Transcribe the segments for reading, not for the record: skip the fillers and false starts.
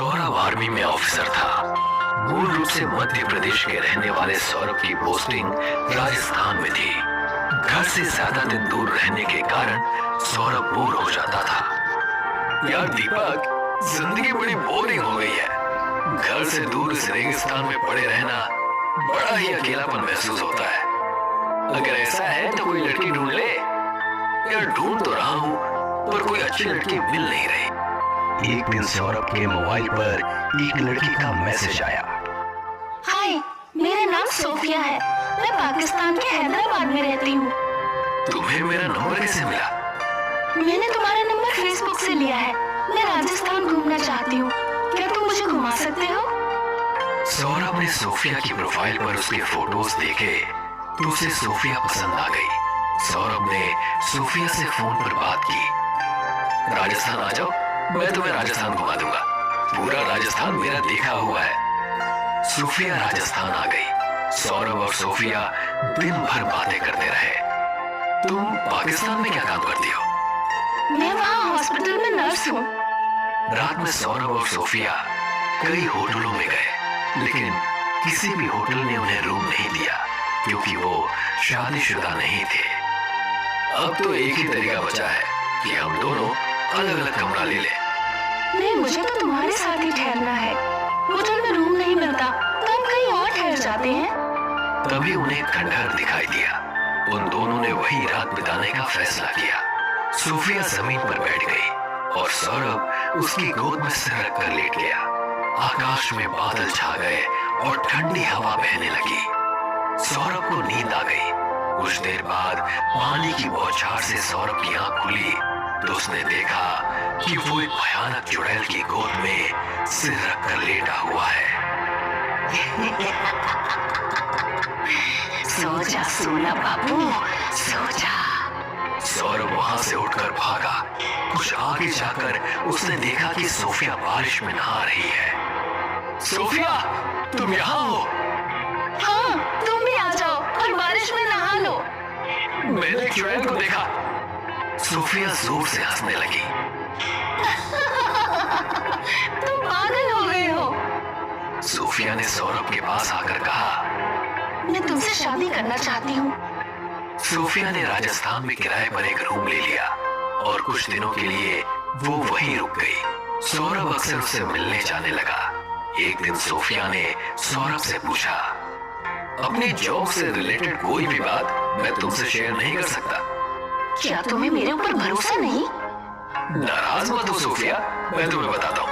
Saurabh army में officer था। मूल रूप से मध्य प्रदेश के रहने वाले सौरभ की पोस्टिंग राजस्थान में थी। घर से ज्यादा दिन दूर रहने के कारण सौरभ बोर हो जाता था। यार दीपक, जिंदगी बड़ी बोरिंग हो गई है। घर से दूर इस रेगिस्तान में पड़े रहना बड़ा ही अकेलापन महसूस होता है। अगर ऐसा है तो कोई लड़की ढूंढ ले। यार ढूंढ तो रहा हूँ पर कोई अच्छी लड़की मिल नहीं रही। एक दिन सौरभ के मोबाइल पर एक लड़की का मैसेज आया। हाय, मेरा नाम सोफिया है। मैं पाकिस्तान के हैदराबाद में रहती हूँ। तुम्हें मेरा नंबर कैसे मिला? मैंने तुम्हारा नंबर फेसबुक से लिया है। मैं राजस्थान घूमना चाहती हूँ। क्या तुम मुझे घुमा सकते हो? सौरभ ने सोफिया की प्रोफाइल पर उसके फोटोज देखे तो उसे सोफिया पसंद आ गई। सौरभ ने सोफिया से फोन पर बात की। राजस्थान आ जाओ, मैं तुम्हें राजस्थान घुमा दूंगा। पूरा राजस्थान मेरा देखा हुआ है। सोफिया राजस्थान आ गई। सौरभ और सोफिया दिन भर बातें करते रहे। तुम पाकिस्तान में क्या काम करती हो? मैं वहाँ हॉस्पिटल में नर्स हूँ। रात में सौरभ और सोफिया कई होटलों में गए, लेकिन किसी भी होटल ने उन्हें रूम नहीं दिया क्योंकि वो शादीशुदा नहीं थे। अब तो एक ही तरीका बचा है कि हम दोनों अलग अलग कमरा ले लें। नहीं, मुझे तो तुम्हारे साथ ही ठहरना है। होटल में रूम नहीं मिलता तो हम कहीं और ठहर जाते हैं। तभी उन्हें खंडहर दिखाई दिया। उन दोनों ने वही रात बिताने का फैसला किया। सोफिया जमीन पर बैठ गई और सौरभ उसकी गोद में सिर रखकर लेट गया। आकाश में बादल छा गए और ठंडी हवा बहने लगी। सौरभ को नींद आ गई। कुछ देर बाद पानी की बौछार से सौरभ की आंख खुली तो उसने देखा कि वो एक भयानक चुड़ैल की गोद में सिर रखकर लेटा हुआ है। सो जा सोना बाबू, सो जा। सौरभ वहां से उठकर भागा। कुछ आगे जाकर उसने देखा कि सोफिया बारिश में नहा रही है। सोफिया, तुम यहाँ हो? हाँ, तुम भी आ जाओ और बारिश में नहा लो। मैंने चुड़ैल को देखा। सोफिया जोर से हंसने लगी। तुम पागल हो गए हो। सोफिया ने सौरभ के पास आकर कहा, मैं तुमसे शादी करना चाहती हूँ। सोफिया ने राजस्थान में किराए पर एक रूम ले लिया और कुछ दिनों के लिए वो वहीं रुक गई। सौरभ अक्सर उससे मिलने जाने लगा। एक दिन सोफिया ने सौरभ से पूछा, अपनी जॉब से रिलेटेड कोई भी बात मैं तुमसे शेयर नहीं कर सकता? क्या तुम्हें मेरे ऊपर भरोसा नहीं? नाराज मत हो सोफिया, मैं तुम्हें बताता हूँ।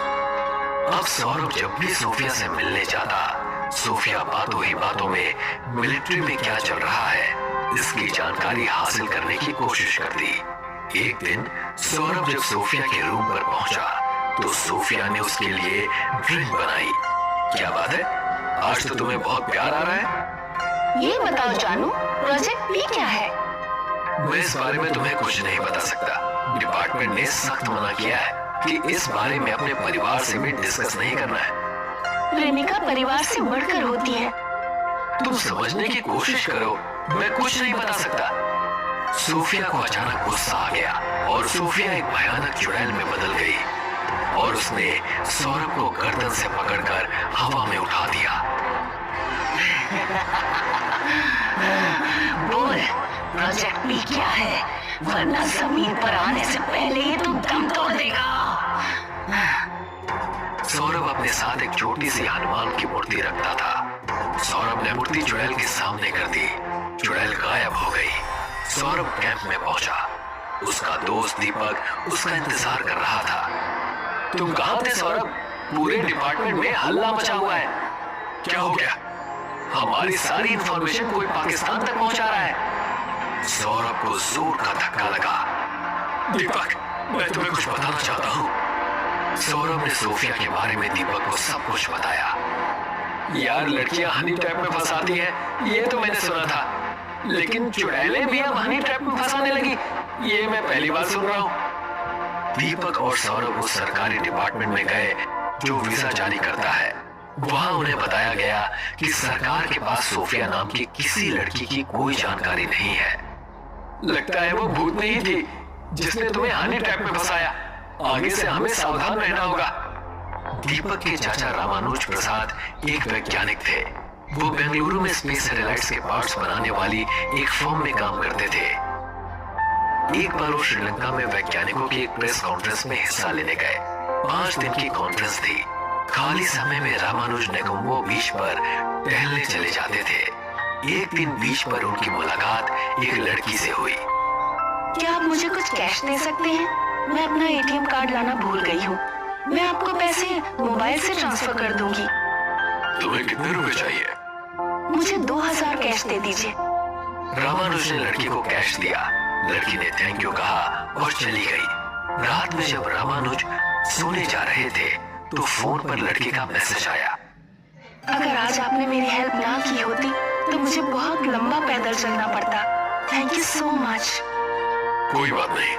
अब सौरभ जब भी सोफिया से मिलने जाता, सोफिया बातों ही बातों में मिलिट्री में क्या चल रहा है इसकी जानकारी हासिल करने की कोशिश करती। एक दिन सौरभ जब सोफिया के रूम पर पहुंचा तो सोफिया ने उसके लिए ड्रिंक बनाई। क्या बात है, आज तो तुम्हें बहुत प्यार आ रहा है। ये बताओ जानू, प्रोजेक्ट बी क्या है? मैं इस बारे में तुम्हें कुछ नहीं बता सकता। डिपार्टमेंट ने सख्त मना किया है कि इस बारे में अपने परिवार से भी डिस्कस नहीं करना है। प्रेमिका परिवार से बढ़कर होती है। तुम समझने की कोशिश करो, मैं कुछ नहीं बता सकता। सोफिया को अचानक गुस्सा आ गया और सोफिया एक भयानक चुड़ैल में बदल गई और उसने सौरभ को गर्दन से पकड़कर हवा में उठा दिया। बोल, प्रोजेक्ट बी क्या है, वरना जमीन पर आने से पहले ही तुम दम तोड़ देगा। सौरभ अपने साथ एक छोटी सी हनुमान की मूर्ति रखता था। सौरभ ने मूर्ति चुड़ैल के सामने कर दी। चुड़ैल गायब हो गई। सौरभ कैंप में पहुंचा। उसका दोस्त दीपक उसका इंतजार कर रहा था। तुम कहां थे सौरभ? पूरे डिपार्टमेंट में हल्ला मचा हुआ है। क्या हो गया? हमारी सारी इंफॉर्मेशन कोई पाकिस्तान तक पहुंचा रहा है। सौरभ को जोर का धक्का लगा। दीपक, मैं तुम्हें कुछ बताना चाहता हूँ। सौरभ ने सोफिया के बारे में दीपक को सब कुछ बताया। यार लड़कियां हनी ट्रैप में फंसाती हैं, ये तो मैंने सुना था, लेकिन चुड़ैलें भी अब हनी ट्रैप में फंसाने लगी, ये मैं पहली बार सुन रहा हूँ। दीपक और सौरभ उस सरकारी डिपार्टमेंट में गए जो वीजा जारी करता है। वहां उन्हें बताया गया कि सरकार के पास सोफिया नाम की किसी लड़की की कोई जानकारी नहीं है। लगता है वो भूत नहीं थी जिसने तुम्हें हनी ट्रैप में फंसाया। आगे से हमें सावधान रहना होगा। दीपक के चाचा रामानुज प्रसाद एक वैज्ञानिक थे। वो बेंगलुरु में स्पेस सैटेलाइट्स के पार्ट्स बनाने वाली एक फर्म में काम करते थे। एक बार वो श्रीलंका में वैज्ञानिकों की एक प्रेस कॉन्फ्रेंस में हिस्सा लेने गए। 5 दिन की कॉन्फ्रेंस थी। खाली समय में रामानुज नेगोम्बो बीच पर टहलने चले जाते थे। एक दिन बीच पर उनकी मुलाकात एक लड़की से हुई। क्या आप मुझे कुछ कैश दे सकते हैं? मैं अपना एटीएम कार्ड लाना भूल गई हूँ। मैं आपको पैसे मोबाइल से ट्रांसफर कर दूंगी। तुम्हें कितने रुपए चाहिए? मुझे 2000 कैश दे दीजिए। रामानुज ने लड़की को कैश दिया। लड़की ने थैंक यू कहा और चली गई। रात में जब रामानुज सोने जा रहे थे तो फोन पर लड़की का मैसेज आया। अगर आज आपने मेरी हेल्प ना की होती तो मुझे बहुत लंबा पैदल चलना पड़ता। Thank you so much. कोई बात नहीं,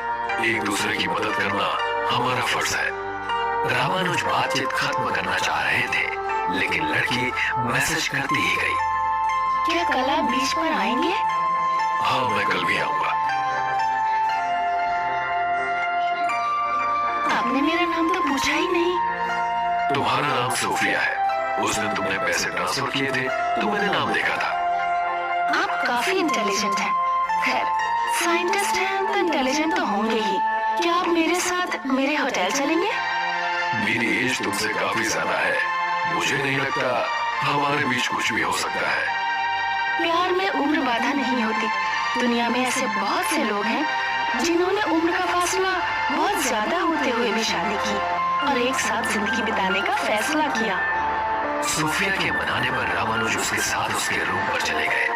एक दूसरे की मदद करना हमारा फर्ज है। रामानुज बातचीत खत्म करना चाह रहे थे, लेकिन लड़की मैसेज करती ही गई। क्या कल आप बीच पर आएंगे? हाँ, मैं कल भी आऊंगा। आपने मेरा नाम तो पूछा ही नहीं। तुम्हारा नाम सोफिया है। उस दिन तुमने पैसे ट्रांसफर किए थे तो मैंने नाम देखा था। आप काफी इंटेलिजेंट हैं। खैर, साइंटिस्ट हैं तो इंटेलिजेंट तो होंगे ही। क्या आप मेरे साथ मेरे होटल चलेंगे? मेरी एज तुमसे काफी ज्यादा है। मुझे नहीं लगता हमारे बीच कुछ भी हो सकता है। प्यार में उम्र बाधा नहीं होती। दुनिया में ऐसे बहुत से लोग हैं जिन्होंने उम्र का फासला बहुत ज्यादा होते हुए भी शादी की और एक साथ जिंदगी बिताने का फैसला किया। सोफिया के मनाने पर रामानुज उसके साथ उसके रूम पर चले गए।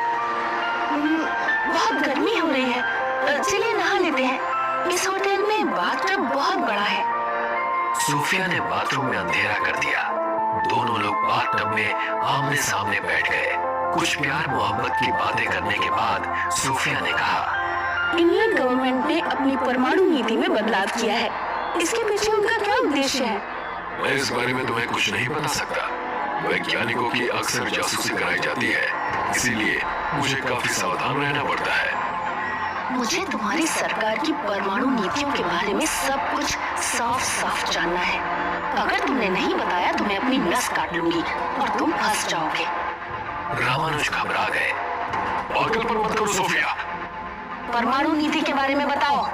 बहुत गर्मी हो रही है, चलिए नहा लेते हैं। इस होटल में बाथटब बहुत बड़ा है। सोफिया ने बाथरूम में अंधेरा कर दिया। दोनों लोग बाथटब में आमने सामने बैठ गए। कुछ प्यार मोहब्बत की बातें करने के बाद सोफिया ने कहा, इंग्लैंड गवर्नमेंट ने अपनी परमाणु नीति में बदलाव किया है। इसके पीछे उनका क्या उद्देश्य है? मैं इस बारे में तुम्हें कुछ नहीं बता सकता। वैज्ञानिकों की अक्सर जासूसी कराई जाती है, इसीलिए मुझे काफी सावधान रहना पड़ता है। मुझे तुम्हारी सरकार की परमाणु नीतियों के बारे में सब कुछ साफ साफ जानना है। अगर तुमने नहीं बताया तो मैं अपनी नस काट लूंगी और तुम फंस जाओगे। रामानुज घबरा गए। पागलपन मत करो सोफिया। परमाणु नीति के बारे में बताओ।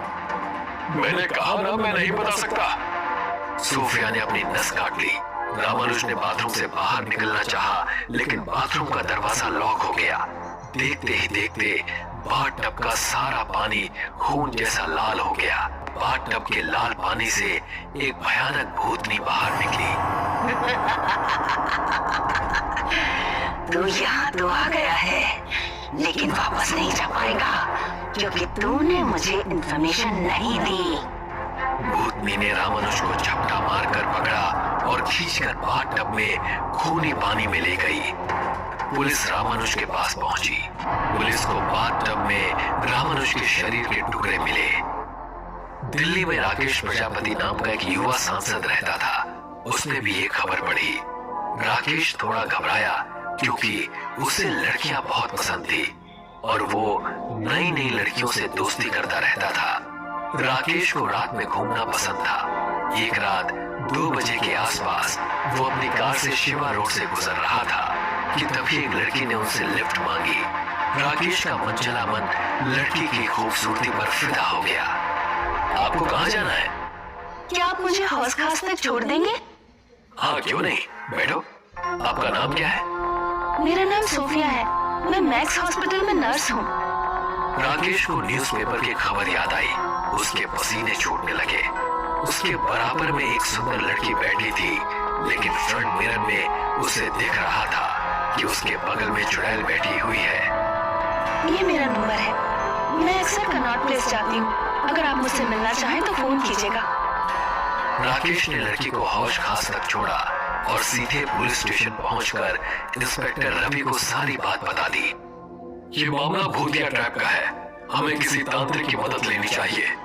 मैंने कहा ना, मैं नहीं बता सकता। सोफिया ने अपनी नस काट ली। रामानुज ने बाथरूम से बाहर निकलना चाहा, लेकिन बाथरूम का दरवाजा लॉक हो गया। देखते ही देखते बाथटब का सारा पानी खून जैसा लाल हो गया। बाथटब के लाल पानी से एक भयानक भूतनी बाहर निकली। तू यहाँ तो आ गया है, लेकिन वापस नहीं जा पाएगा क्योंकि तूने मुझे इंफॉर्मेशन नहीं दी। भूतनी ने रामानुज को झपटा मारकर पकड़ा और खींचकर बाथटब में खूनी पानी में ले गई। पुलिस रामानुज के पास पहुंची। पुलिस को बाथटब में रामानुज के शरीर के टुकड़े मिले। दिल्ली में राकेश प्रजापति नाम का एक युवा सांसद रहता था। उसने भी ये खबर पढ़ी। राकेश थोड़ा घबराया क्योंकि उसे लड़कियां बहुत पसंद थी और वो नई नई लड़कियों से दोस्ती करता रहता था। राकेश को रात में घूमना पसंद था। एक रात 2 बजे के आसपास वो अपनी कार से शिवा रोड से गुजर रहा था कि तभी एक लड़की ने उनसे लिफ्ट मांगी। राकेश का मनचला मन लड़की की खूबसूरती पर फिदा हो गया। आपको कहाँ जाना है? क्या आप मुझे हौस खास तक छोड़ देंगे? हाँ, क्यों नहीं, बैठो। आपका नाम क्या है? मेरा नाम सोफिया है। मैं मैक्स हॉस्पिटल में नर्स हूँ। राकेश को न्यूज़पेपर की खबर याद आई। उसके पसीने छूटने लगे। उसके बराबर में एक सुंदर लड़की बैठी थी, लेकिन फ्रंट मिरर में उसे दिख रहा था कि उसके बगल में चुड़ैल बैठी हुई है। ये मेरा नंबर है। मैं अक्सर कनॉट प्लेस जाती हूँ। अगर आप मुझसे मिलना चाहें तो फोन कीजिएगा। राकेश ने लड़की को हौश खास तक छोड़ा और सीधे पुलिस स्टेशन पहुंचकर इंस्पेक्टर रवि को सारी बात बता दी। ये मामला भूतिया ट्रैप का है। हमें किसी तांत्रिक की मदद लेनी चाहिए।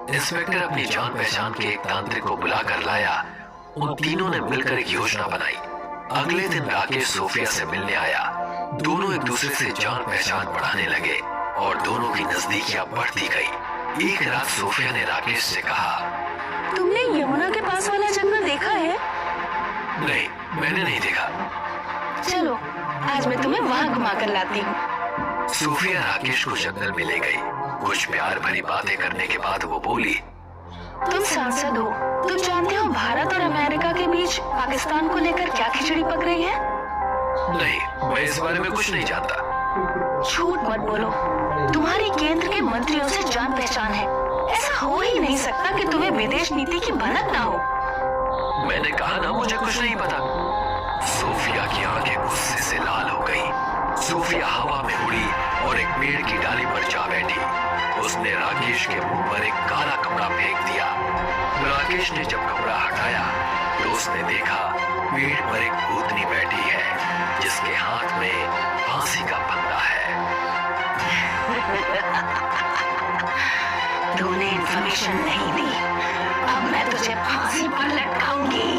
इंस्पेक्टर अपनी जान पहचान के एक तांत्रिक को बुलाकर लाया। उन तीनों ने मिलकर एक योजना बनाई। अगले दिन राकेश सोफिया से मिलने आया। दोनों एक दूसरे से जान पहचान बढ़ाने लगे और दोनों की नजदीकियां बढ़ती गई। एक रात सोफिया ने राकेश से कहा, तुमने यमुना के पास वाला जंगल देखा है? नहीं, मैंने नहीं देखा। चलो आज मैं तुम्हें वहाँ घुमा कर लाती हूँ। सूफिया राकेश को जंगल में ले गई। कुछ प्यार भरी बातें करने के बाद वो बोली, तुम सांसद हो, तुम जानते हो भारत और अमेरिका के बीच पाकिस्तान को लेकर क्या खिचड़ी पक रही है? नहीं, मैं इस बारे में कुछ नहीं जानता। झूठ मत बोलो, तुम्हारी केंद्र के मंत्रियों से जान पहचान है। ऐसा हो ही नहीं सकता कि तुम्हें विदेश नीति की भनक ना हो। मैंने कहा ना मुझे कुछ नहीं पता। सूफिया की आंखें गुस्से से लाल हो गई। सूफिया हवा में उड़ी और एक पेड़ की डाली पर जा बैठी। उसने राकेश के मुंह पर एक काला कपड़ा फेंक दिया। राकेश ने जब कपड़ा हटाया तो उसने देखा पेड़ पर एक भूतनी बैठी है जिसके हाथ में फांसी का फंदा है। तूने इन्फॉर्मेशन नहीं दी, अब मैं तुझे फांसी पर लटकाऊंगी।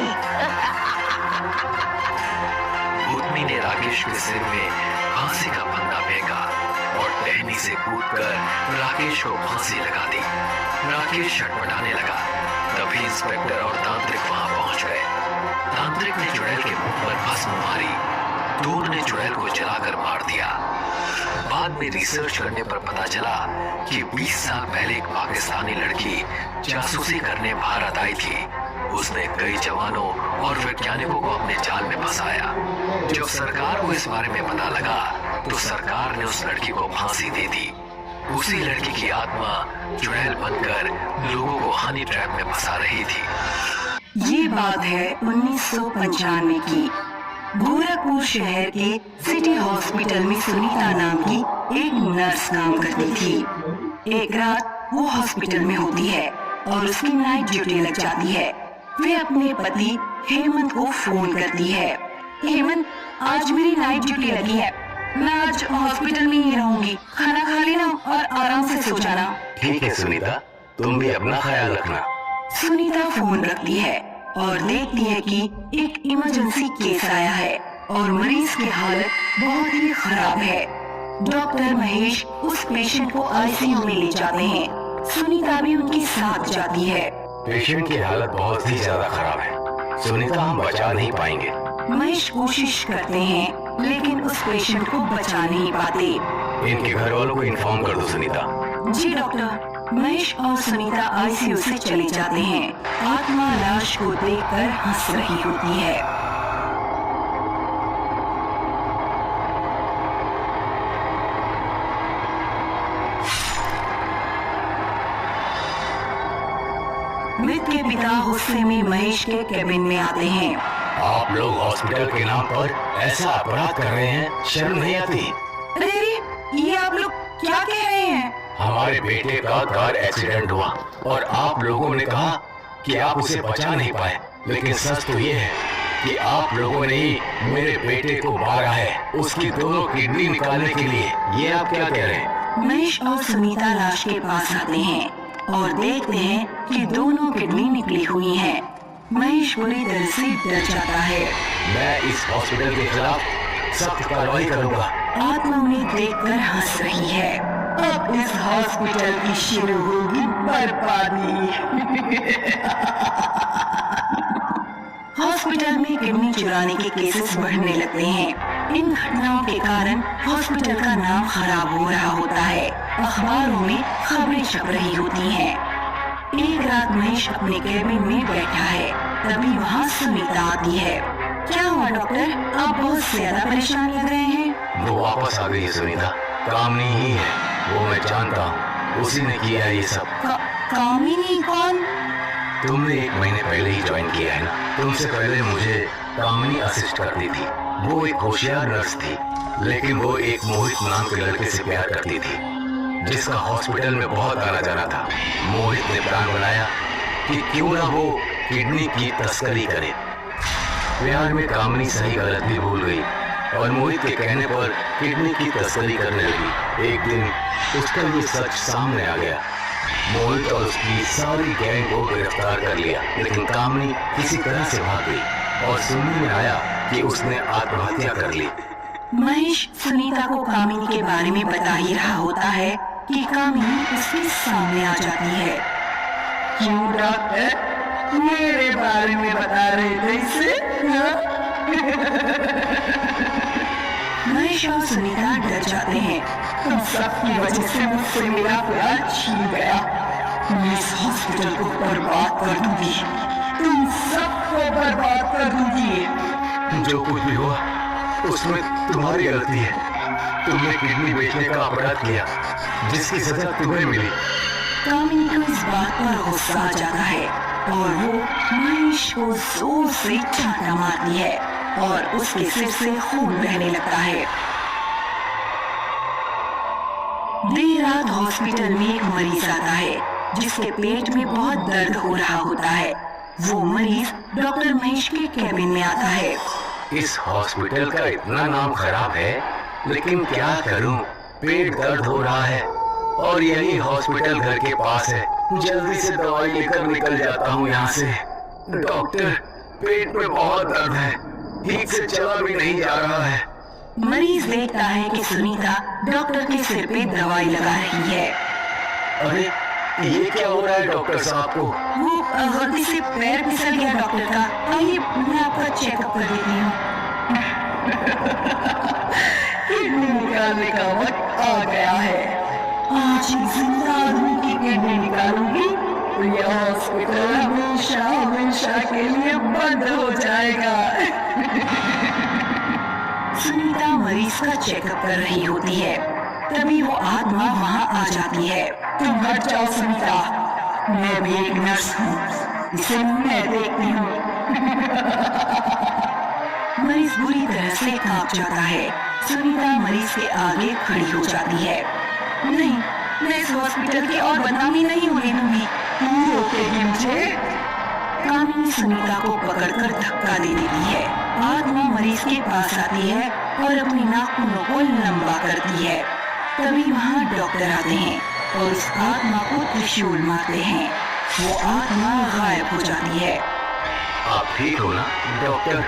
भूतनी ने राकेश के सिर में फांसी का फंदा फेंका और टहनी से कूदकर राकेश को फांसी लगा दी। राकेश छटपटाने लगा। तभी इंस्पेक्टर और तांत्रिक वहां पहुंच गए। तांत्रिक ने चुड़ैल के मुंह पर भस्म मारी। दोनों ने चुड़ैल को जलाकर मार दिया। बाद में रिसर्च करने पर पता चला कि 20 साल पहले एक पाकिस्तानी लड़की जासूसी करने भारत आई थी। उसने कई जवानों और वैज्ञानिकों को अपने जाल में फंसाया। जब सरकार को इस बारे में पता लगा तो सरकार ने उस लड़की को फांसी दे दी। उसी लड़की की आत्मा चुड़ैल बनकर लोगों को हनी ट्रैप में फंसा रही थी। ये बात है 1995 की। गोरखपुर शहर के सिटी हॉस्पिटल में सुनीता नाम की एक नर्स काम करती थी। एक रात वो हॉस्पिटल में होती है और उसकी नाइट ड्यूटी लग जाती है। वे अपने पति हेमंत को फोन करती है। हेमंत, आज मेरी नाइट ड्यूटी लगी है, मैं आज हॉस्पिटल में ही रहूंगी। खाना खा लेना और आराम से सो जाना। ठीक है सुनीता, तुम भी अपना ख्याल रखना। सुनीता फोन रखती है और देखती है कि एक इमरजेंसी केस आया है और मरीज की हालत बहुत ही खराब है। डॉक्टर महेश उस पेशेंट को आईसीयू में ले जाते हैं। सुनीता भी उनके साथ जाती है। पेशेंट की हालत बहुत ही ज्यादा खराब है सुनीता, हम बचा नहीं पाएंगे। महेश कोशिश करते हैं लेकिन उस पेशेंट को बचा नहीं पाते। इनके घर वालों को इन्फॉर्म कर दो सुनीता। जी डॉक्टर। महेश और सुनीता आईसीयू से चले जाते हैं। आत्मा लाश को देखकर हंस रही होती है। मृत के पिता गुस्से में महेश के केबिन में आते हैं। आप लोग हॉस्पिटल के नाम पर ऐसा अपराध कर रहे हैं, शर्म नहीं आती? अरे ये आप लोग क्या कह रहे हैं? हमारे बेटे का कार एक्सीडेंट हुआ और आप लोगों ने कहा कि आप उसे बचा नहीं पाए, लेकिन सच तो ये है कि आप लोगों ने ही मेरे बेटे को मारा है, उसकी दोनों किडनी निकालने के लिए। ये आप क्या कह रहे हैं? महेश और सुनीता लाश के पास आते हैं और देखते हैं कि दोनों किडनी निकली हुई हैं। महेश बुरी तरह से डर जाता है। मैं इस हॉस्पिटल के खिलाफ सख्त कार्रवाई करूंगा। आत्मा उन्हें देखकर हंस रही है। अब इस हॉस्पिटल की शुरू होगी बर्बादी। हॉस्पिटल में किडनी चुराने के केसेस बढ़ने लगते हैं। इन घटनाओं के कारण हॉस्पिटल का नाम खराब हो रहा होता है। अखबारों में खबरें छप रही होती हैं। एक रात महेश अपने केबिन में बैठा है, तभी वहाँ सुनीता आती है। क्या हुआ डॉक्टर, आप बहुत ज्यादा परेशान लग रहे हैं। वो वापस आ गई है सुनीता, कामनी ही है, वो मैं जानता हूँ, उसी ने किया है ये सब। कामिनी कौन? तुमने 1 महीने पहले ही ज्वाइन किया है ना। तुमसे पहले मुझे कामनी असिस्ट करती थी। वो एक होशियार नर्स थी, लेकिन वो एक मोहित नाम के लड़के से प्यार करती थी जिसका हॉस्पिटल में बहुत आना जाना था। मोहित ने प्लान बनाया कि क्यों ना वो किडनी की तस्करी करे। प्यार में कामनी सही गलत भी भूल गई और मोहित के कहने पर किडनी की तस्करी करने लगी। एक दिन उसका ये सच सामने आ गया। मोहित और उसकी सारी गैंग को गिरफ्तार कर लिया, लेकिन कामनी किसी तरह से भाग गई और सुनने में आया कि उसने आत्महत्या कर ली। महेश सुनीता को कामिनी के बारे में बता ही रहा होता है कि कामिनी उसके सामने आ जाती है। क्यों डॉक्टर, मेरे बारे में बता रहे थे इसे? महेश और सुनीता डर जाते हैं। तुम सबकी वजह से मुझसे मेरा प्यार छीन गया। मैं इस हॉस्पिटल को बर्बाद कर दूंगी, तुम सबको बर्बाद कर दूंगी। जो कुछ भी हुआ उसमें तुम्हारी गलती है। तुमने किडनी बेचने का अपराध किया, जिसकी सजा तुम्हें मिली। कामिनी को इस बात पर गुस्सा आ जाता है और वो महेश को जोर से चांटा मारती है और उसके सिर से खून बहने लगता है। देर रात हॉस्पिटल में एक मरीज आता है जिसके पेट में बहुत दर्द हो रहा होता है। वो मरीज डॉक्टर महेश के कैबिन में आता है। इस हॉस्पिटल का इतना नाम खराब है, लेकिन क्या करूं, पेट दर्द हो रहा है और यही हॉस्पिटल घर के पास है। जल्दी से दवाई लेकर निकल जाता हूं यहाँ से। डॉक्टर, पेट में बहुत दर्द है, ठीक से चला भी नहीं जा रहा है। मरीज देखता है कि सुनीता डॉक्टर के सिर पे दवाई लगा रही है। अरे ये क्या हो रहा है डॉक्टर साहब को? वो गलती से पैर फिसल गया डॉक्टर का। आइए मैं आपका चेकअप कर देती हूँ। किडनी निकालने का वक्त आ गया है। आज ही जिंदा आदमी की किडनी निकालूंगी तो यह हॉस्पिटल हमेशा हमेशा के लिए बंद हो जाएगा। सुनीता मरीज का चेकअप कर रही होती है, तभी वो आत्मा वहाँ आ जाती है। तुम हट जाओ सुनीता, मैं भी एक नर्स हूँ, इसे मैं देखती हूँ। मरीज बुरी तरह से कांप जाता है। सुनीता मरीज के आगे खड़ी हो जाती है। नहीं, मैं इस हॉस्पिटल की और बदनामी नहीं होने दूंगी। रोकेगी मुझे? कामिनी सुनीता को पकड़कर धक्का दे देती है। आत्मा मरीज के पास आती है और अपनी नाखूनों को लंबा करती है। तभी वहाँ डॉक्टर आते हैं और उस आत्मा को त्रिशूल मारते हैं। वो आत्मा गायब हो जाती है। आप ठीक हो ना डॉक्टर?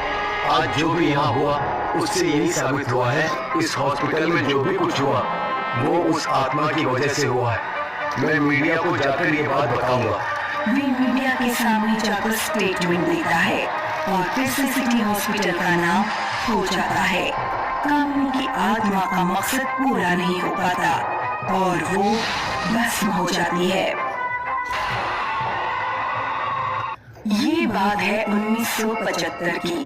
आज जो भी यहाँ हुआ उससे यही साबित हुआ है, इस हॉस्पिटल में जो भी कुछ हुआ वो उस आत्मा की वजह से हुआ है। मैं मीडिया को जाकर ये बात बताऊंगा। वे मीडिया के सामने जाकर स्टेटमेंट देता है और फिर से सिटी हॉस्पिटल का नाम हो जाता है। कामिनी की आत्मा का मकसद पूरा नहीं हो पाता और वो भस्म हो जाती है। ये बात है 1975 की।